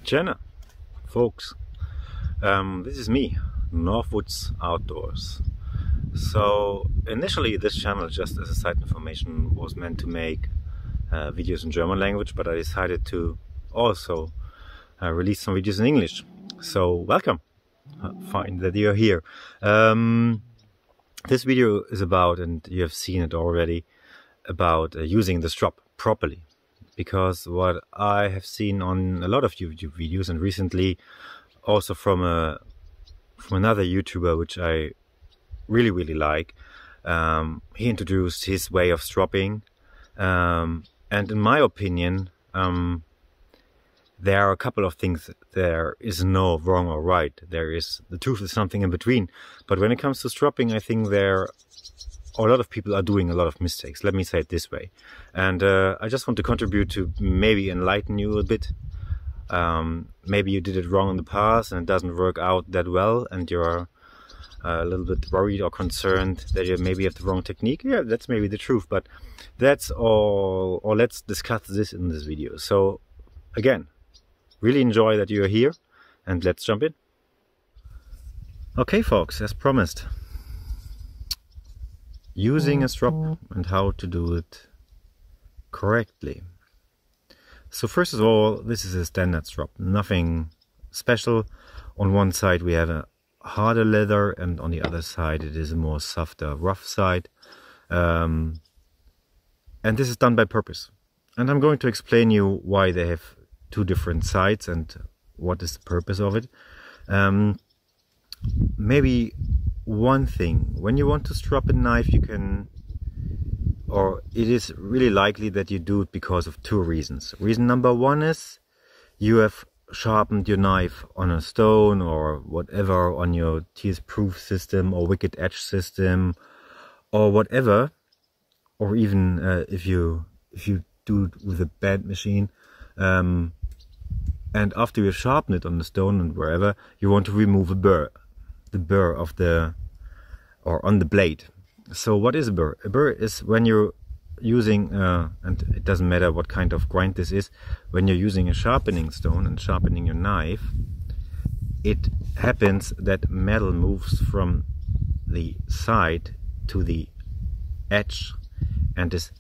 Jenna, folks, this is me, Northwoods Outdoors. So initially this channel, just as a side information, was meant to make videos in German language, but I decided to also release some videos in English. So welcome, fine that you're here. This video is about, and you have seen it already, about using the strap properly. Because what I have seen on a lot of YouTube videos, and recently also from another YouTuber which I really like, he introduced his way of stropping, and in my opinion there are a couple of things. There is no wrong or right. The truth is something in between. But when it comes to stropping, I think a lot of people are doing a lot of mistakes. Let me say it this way. And I just want to contribute to maybe enlighten you a bit. Maybe you did it wrong in the past and it doesn't work out that well, and you're a little bit worried or concerned that you maybe have the wrong technique. Yeah, that's maybe the truth, but that's all. Or let's discuss this in this video. So again, really enjoy that you're here, and let's jump in. Okay folks, as promised, using a strap and how to do it correctly. So first of all, this is a standard strap, nothing special. On one side we have a harder leather, and on the other side it is a more softer, rough side. And this is done by purpose. And I'm going to explain you why they have two different sides and what is the purpose of it. Maybe one thing, when you want to strap a knife, you can, or it is really likely that you do it because of two reasons. Reason number one is you have sharpened your knife on a stone or whatever, on your teeth-proof system or wicked edge system or whatever, or even if you do it with a band machine, and after you sharpen it on the stone and wherever, you want to remove the burr of or on the blade. So what is a burr? A burr is when you're using, and it doesn't matter what kind of grind this is, when you're using a sharpening stone and sharpening your knife, it happens that metal moves from the side to the edge and is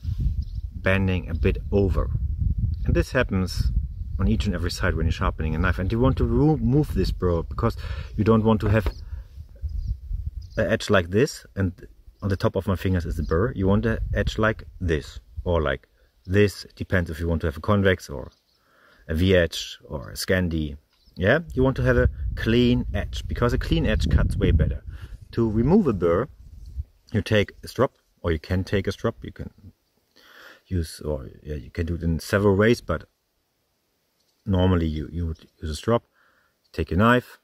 bending a bit over. And this happens on each and every side when you're sharpening a knife, and you want to remove this burr because you don't want to have an edge like this, and on the top of my fingers is the burr. You want an edge like this, or like this. It depends if you want to have a convex or a V-edge or a Scandi. Yeah, you want to have a clean edge, because a clean edge cuts way better. To remove a burr, you take a strap, or you can take a strap. You can use, or yeah, you can do it in several ways, but normally you would use a strap. Take a knife,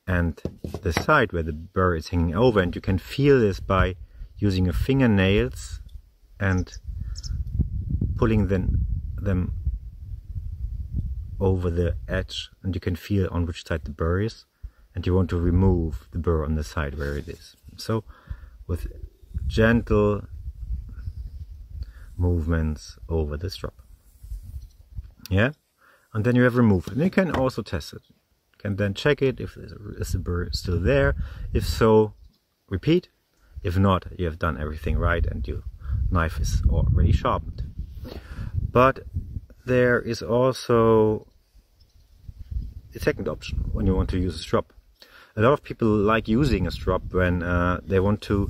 and the side where the burr is hanging over, and you can feel this by using your fingernails and pulling them over the edge, and you can feel on which side the burr is, and you want to remove the burr on the side where it is. So with gentle movements over the strap, yeah, and then you have removed it. And you can also test it. And then check it if is the burr still there. If so, repeat. If not, you have done everything right and your knife is already sharpened. But there is also a second option when you want to use a strap. A lot of people like using a strap when they want to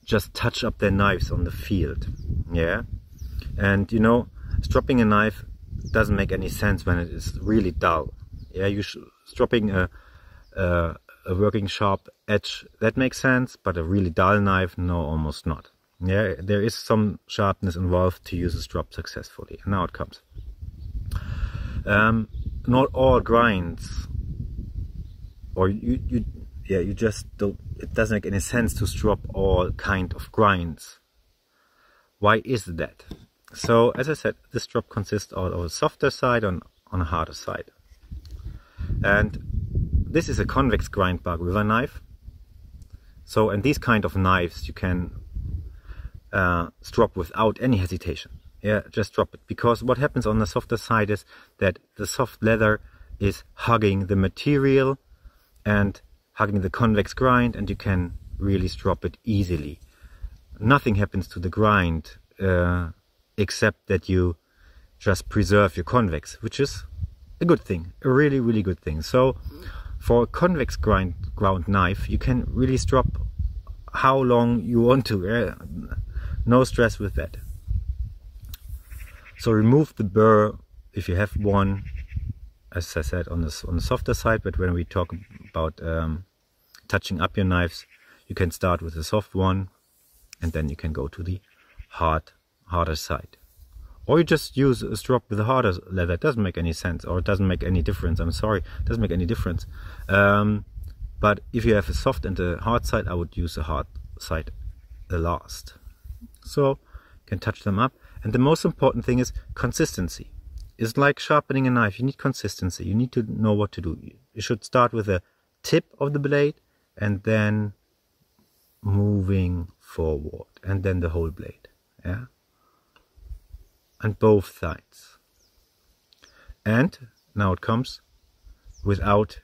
just touch up their knives on the field. Yeah, and you know, stropping a knife doesn't make any sense when it is really dull. Yeah, stropping a working sharp edge, that makes sense, but a really dull knife, no, almost not. Yeah, there is some sharpness involved to use a strap successfully. And now it comes. Not all grinds, or you just don't. It doesn't make any sense to strap all kind of grinds. Why is that? So as I said, this strap consists of a softer side on a harder side. And this is a convex grind bar with a knife. So, and these kind of knives you can strap without any hesitation. Yeah, just drop it. Because what happens on the softer side is that the soft leather is hugging the material and hugging the convex grind, and you can really strop it easily. Nothing happens to the grind except that you just preserve your convex, which is a good thing, a really, really good thing. So for a convex ground knife, you can really strop how long you want to. No stress with that. So remove the burr if you have one, as I said, on the softer side. But when we talk about touching up your knives, you can start with a soft one, and then you can go to the harder side. Or you just use a strop with a harder leather. It doesn't make any sense, or it doesn't make any difference. I'm sorry, it doesn't make any difference. But if you have a soft and a hard side, I would use the hard side the last. So you can touch them up. And the most important thing is consistency. It's like sharpening a knife. You need consistency. You need to know what to do. You should start with the tip of the blade and then moving forward, and then the whole blade. Yeah. And both sides. And now it comes without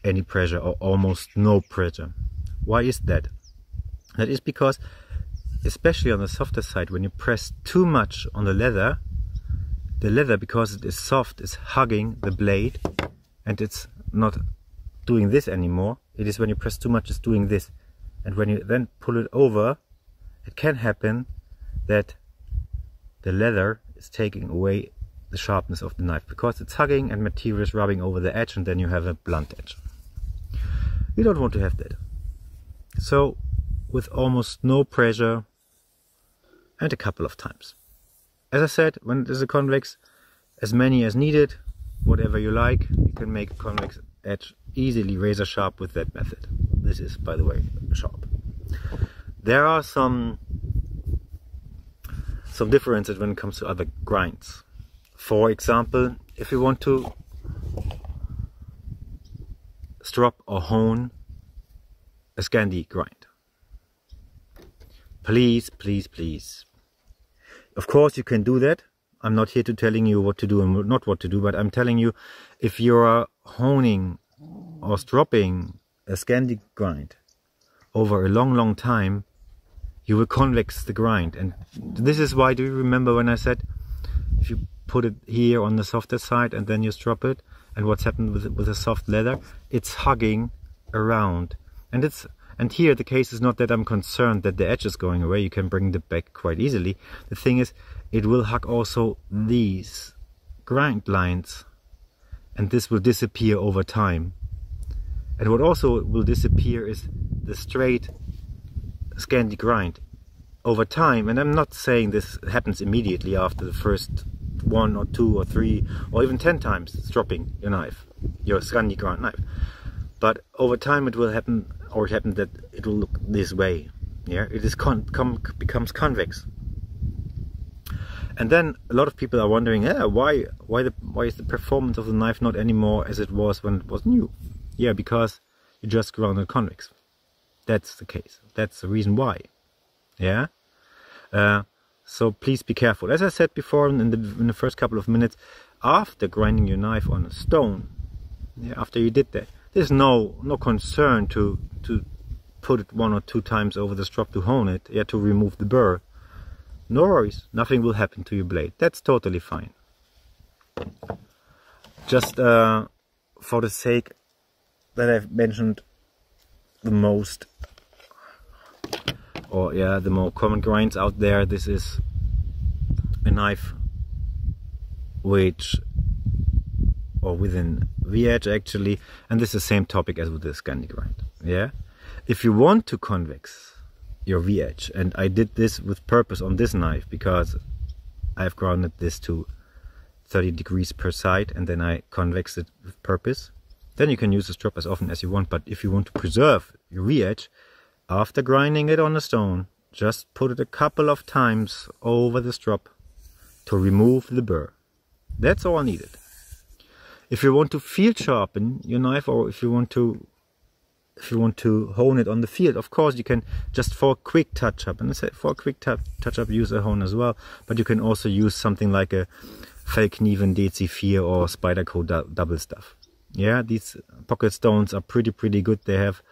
any pressure, or almost no pressure. Why is that? That is because, especially on the softer side, when you press too much on the leather, because it is soft, is hugging the blade, and it's not doing this anymore. It is when you press too much, it's doing this. And when you then pull it over, it can happen that the leather is taking away the sharpness of the knife, because it's hugging and material is rubbing over the edge, and then you have a blunt edge. You don't want to have that. So with almost no pressure and a couple of times. As I said, when it is a convex, as many as needed, whatever you like. You can make a convex edge easily razor sharp with that method. This is, by the way, sharp. There are some differences when it comes to other grinds. For example, if you want to strop or hone a Scandi grind, please, please, please. Of course you can do that. I'm not here to telling you what to do and not what to do, but I'm telling you, if you're honing or stropping a Scandi grind over a long time, you will convex the grind. And this is why, do you remember when I said, if you put it here on the softer side and then you strop it, and what's happened with a soft leather, it's hugging around. And here the case is not that I'm concerned that the edge is going away. You can bring it back quite easily. The thing is, it will hug also these grind lines, and this will disappear over time. And what also will disappear is the straight Scandi grind over time. And I'm not saying this happens immediately after the first 1 or 2 or 3 or even 10 times stropping your knife, your Scandi grind knife. But over time it will happen, or it happened that it will look this way. Yeah, it is becomes convex. And then a lot of people are wondering, why is the performance of the knife not anymore as it was when it was new? Yeah, because you just grounded convex. That's the case. That's the reason why. Yeah. So please be careful. As I said before in the first couple of minutes, after grinding your knife on a stone, yeah, after you did that, there's no concern to put it 1 or 2 times over the strop to hone it, yeah, to remove the burr. No worries, nothing will happen to your blade. That's totally fine. Just for the sake that I've mentioned the most, or yeah, the more common grinds out there, this is a knife which, or within V-edge actually, and this is the same topic as with the Scandi grind. Yeah, if you want to convex your V-edge, and I did this with purpose on this knife because I've grounded this to 30 degrees per side and then I convexed it with purpose, then you can use the strop as often as you want. But if you want to preserve your V-edge, after grinding it on a stone, just put it a couple of times over the strop to remove the burr. That's all needed. If you want to field sharpen your knife, or if you want to hone it on the field, of course you can just, for a quick touch up, and I say for a quick touch up, use a hone as well. But you can also use something like a Feldknieven DC4 or Spyderco double stuff. Yeah, these pocket stones are pretty good. They have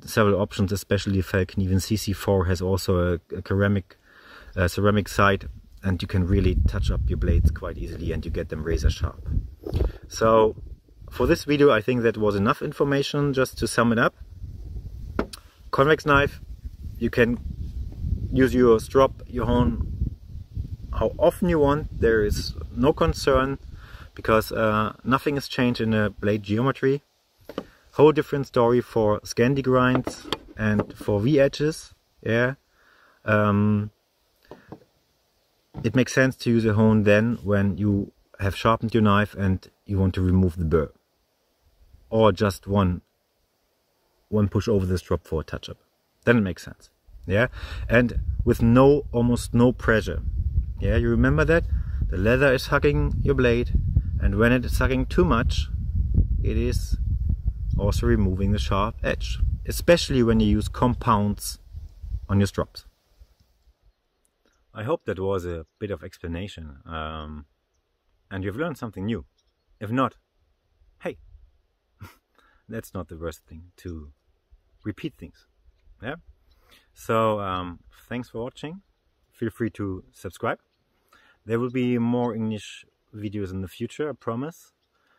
several options, especially Falkniven CC4 has also a ceramic side, and you can really touch up your blades quite easily and you get them razor sharp. So for this video, I think that was enough information. Just to sum it up, convex knife, you can use your strop, your hone how often you want. There is no concern, because nothing has changed in the blade geometry. Whole different story for Scandi grinds and for V-edges. Yeah, it makes sense to use a hone then when you have sharpened your knife and you want to remove the burr, or just one push over the strop for a touch-up. Then it makes sense. Yeah, and with almost no pressure. Yeah, you remember that the leather is hugging your blade. And when it is sucking too much, it is also removing the sharp edge, especially when you use compounds on your strops. I hope that was a bit of explanation, and you've learned something new. If not, hey, that's not the worst thing, to repeat things. Yeah. So thanks for watching. Feel free to subscribe. There will be more English videos in the future, I promise,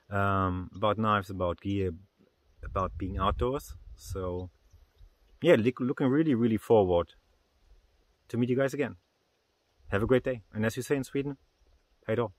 about knives, about gear, about being outdoors. So yeah, looking really forward to meet you guys again. Have a great day, and as you say in Sweden, hej då.